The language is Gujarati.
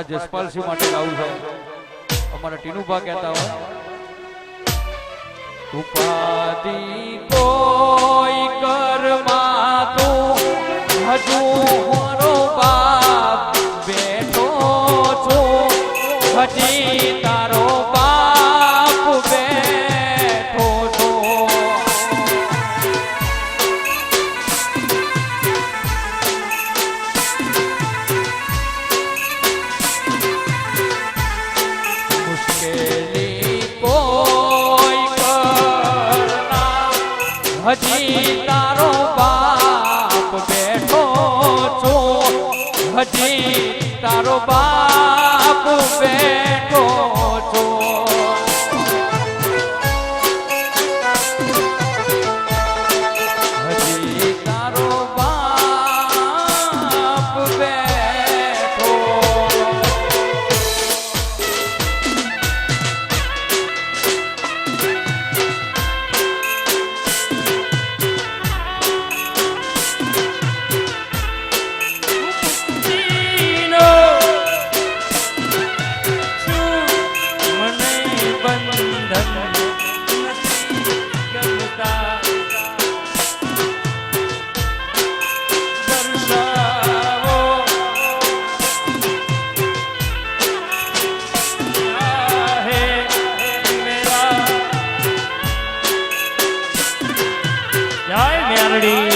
અમારા જસપાલસિંહ માટે ગાવું છે અમારા ટીનુભા કહેતા હોય ઉપાધિ કોઈ કરમાં તું હજુ મારો બાપ બેઠો છો હજી તારો બાપ બેઠો છો મુશ્કેલી કોઈ કરના હજી તારો બાપ બેઠો છો હજી તારો બાપ બેઠો છો હજી તારો બાપ બેઠો જય મેરડી